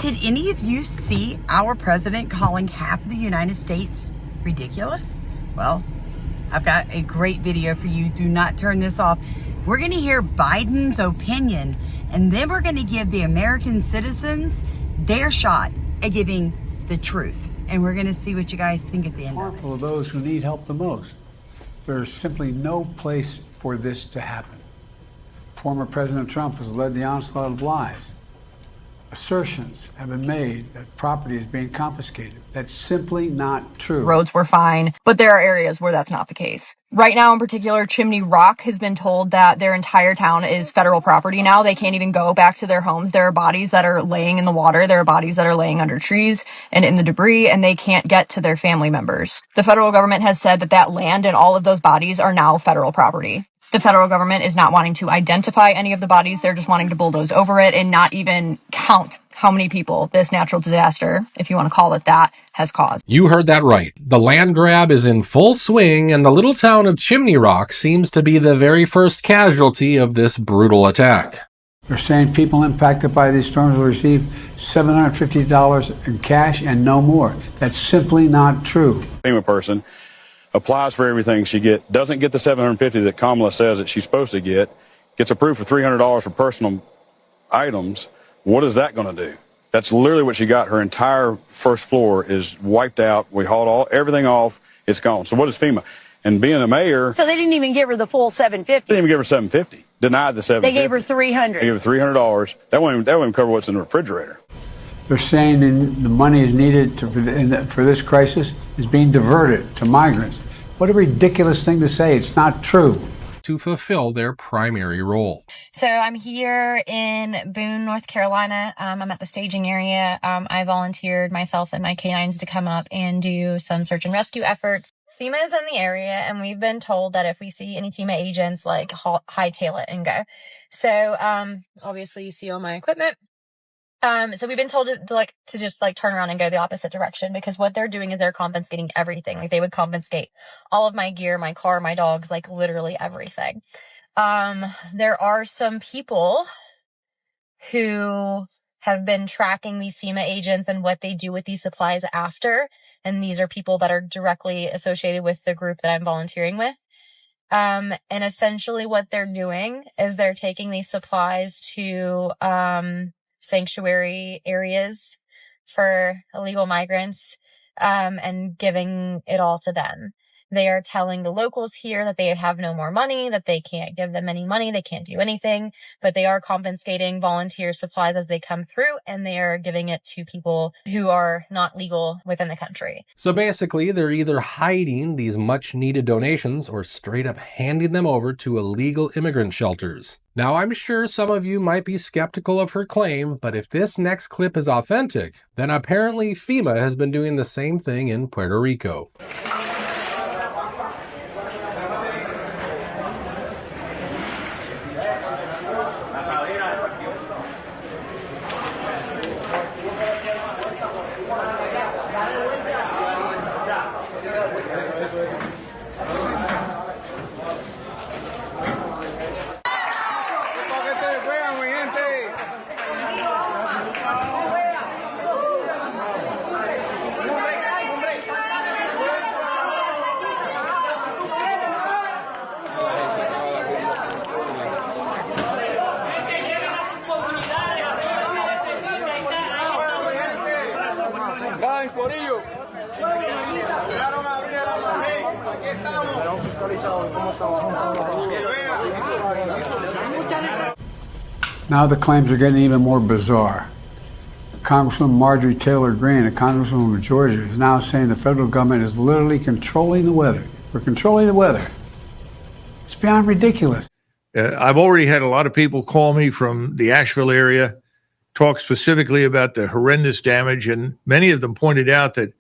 Did any of you see our president calling half of the United States ridiculous? Well, I've got a great video for you. Do not turn this off. We're going to hear Biden's opinion, and then we're going to give the American citizens their shot at giving the truth. And we're going to see what you guys think at the end of it. Harmful to those who need help the most. There's simply no place for this to happen. Former President Trump has led the onslaught of lies. Assertions have been made that property is being confiscated. That's simply not true. Roads were fine, but there are areas where that's not the case. Right now, in particular, Chimney Rock has been told that their entire town is federal property now. They can't even go back to their homes. There are bodies that are laying in the water. There are bodies that are laying under trees and in the debris, and they can't get to their family members. The federal government has said that that land and all of those bodies are now federal property. The federal government is not wanting to identify any of the bodies. They're just wanting to bulldoze over it and not even count how many people this natural disaster, if you want to call it that, has caused. You heard that right. The land grab is in full swing, and the little town of Chimney Rock seems to be the very first casualty of this brutal attack. They're saying people impacted by these storms will receive $750 in cash and no more. That's simply not true. FEMA person applies for everything she doesn't get the $750 that Kamala says that she's supposed to get, gets approved for $300 for personal items. What is that going to do? That's literally what she got. Her entire first floor is wiped out. We hauled everything off. It's gone. So what is FEMA? And being a mayor, so they didn't even give her the full $750. They didn't even give her $750. Denied the $750. They gave her $300. They gave her $300. That won't even cover what's in the refrigerator. They're saying the money is needed for this crisis is being diverted to migrants. What a ridiculous thing to say. It's not true. To fulfill their primary role. So I'm here in Boone, North Carolina. I'm at the staging area. I volunteered myself and my canines to come up and do some search and rescue efforts. FEMA is in the area, and we've been told that if we see any FEMA agents, like, hightail it and go. So obviously you see all my equipment. So we've been told to just turn around and go the opposite direction, because what they're doing is they're confiscating everything. Like, they would confiscate all of my gear, my car, my dogs, like literally everything. There are some people who have been tracking these FEMA agents and what they do with these supplies after. And these are people that are directly associated with the group that I'm volunteering with. And essentially what they're doing is they're taking these supplies to, sanctuary areas for illegal migrants, and giving it all to them. They are telling the locals here that they have no more money, that they can't give them any money, they can't do anything, but they are confiscating volunteer supplies as they come through, and they are giving it to people who are not legal within the country. So basically, they're either hiding these much-needed donations or straight up handing them over to illegal immigrant shelters. Now, I'm sure some of you might be skeptical of her claim, but if this next clip is authentic, then apparently FEMA has been doing the same thing in Puerto Rico. Now the claims are getting even more bizarre. Congresswoman Marjorie Taylor Greene, a congresswoman of Georgia, is now saying the federal government is literally controlling the weather. We're controlling the weather. It's beyond ridiculous. I've already had a lot of people call me from the Asheville area, talk specifically about the horrendous damage, and many of them pointed out that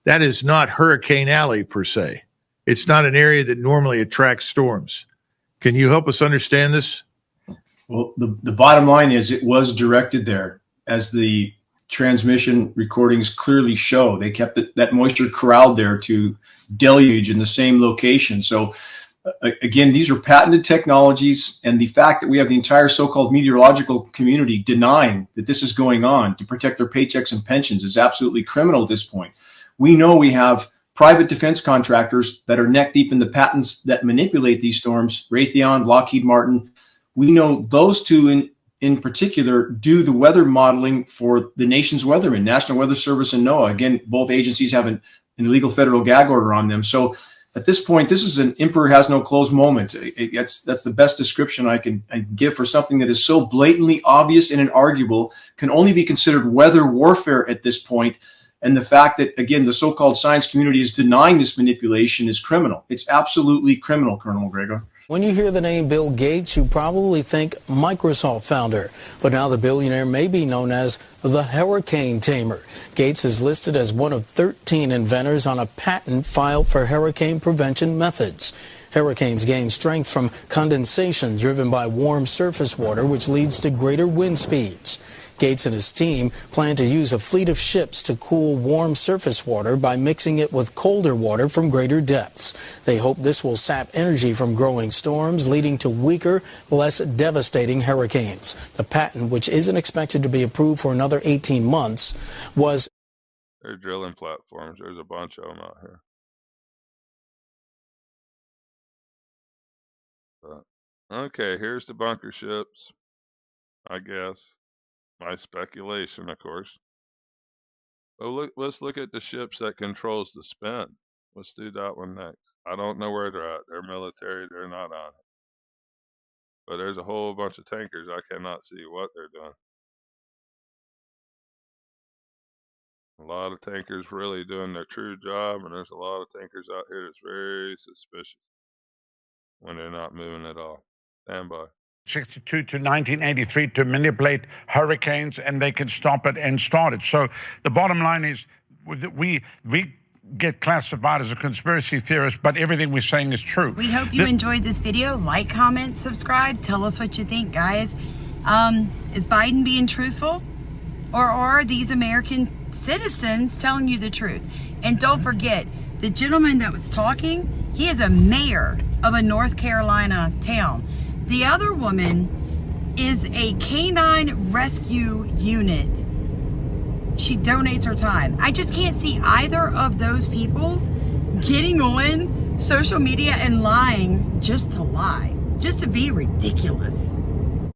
that is not Hurricane Alley per se. It's not an area that normally attracts storms. Can you help us understand this? Well, the bottom line is it was directed there, as the transmission recordings clearly show. They kept that moisture corralled there to deluge in the same location. So Again, these are patented technologies, and the fact that we have the entire so-called meteorological community denying that this is going on to protect their paychecks and pensions is absolutely criminal at this point. We know we have private defense contractors that are neck deep in the patents that manipulate these storms, Raytheon, Lockheed Martin. We know those two in particular do the weather modeling for the nation's weathermen, National Weather Service and NOAA. Again, both agencies have an illegal federal gag order on them. So at this point, this is an emperor has no clothes moment. That's the best description I can give for something that is so blatantly obvious and inarguable, can only be considered weather warfare at this point. And the fact that, again, the so-called science community is denying this manipulation is criminal. It's absolutely criminal, Colonel McGregor. When you hear the name Bill Gates, you probably think Microsoft founder. But now the billionaire may be known as the hurricane tamer. Gates is listed as one of 13 inventors on a patent filed for hurricane prevention methods. Hurricanes gain strength from condensation driven by warm surface water, which leads to greater wind speeds. Gates and his team plan to use a fleet of ships to cool warm surface water by mixing it with colder water from greater depths. They hope this will sap energy from growing storms, leading to weaker, less devastating hurricanes. The patent, which isn't expected to be approved for another 18 months, was... They're drilling platforms. There's a bunch of them out here. But, okay, here's the bunker ships, I guess. My speculation, of course. But let's look at the ships that controls the spin. Let's do that one next. I don't know where they're at. They're military. They're not on it. But there's a whole bunch of tankers. I cannot see what they're doing. A lot of tankers really doing their true job, and there's a lot of tankers out here that's very suspicious when they're not moving at all. Stand by. 62 to 1983 to manipulate hurricanes, and they can stop it and start it. So the bottom line is we get classified as a conspiracy theorist, but everything we're saying is true. We hope you enjoyed this video. Like, comment, subscribe. Tell us what you think, guys. Is Biden being truthful? Or are these American citizens telling you the truth? And don't forget, the gentleman that was talking, he is a mayor of a North Carolina town. The other woman is a canine rescue unit. She donates her time. I just can't see either of those people getting on social media and lying just to lie, just to be ridiculous.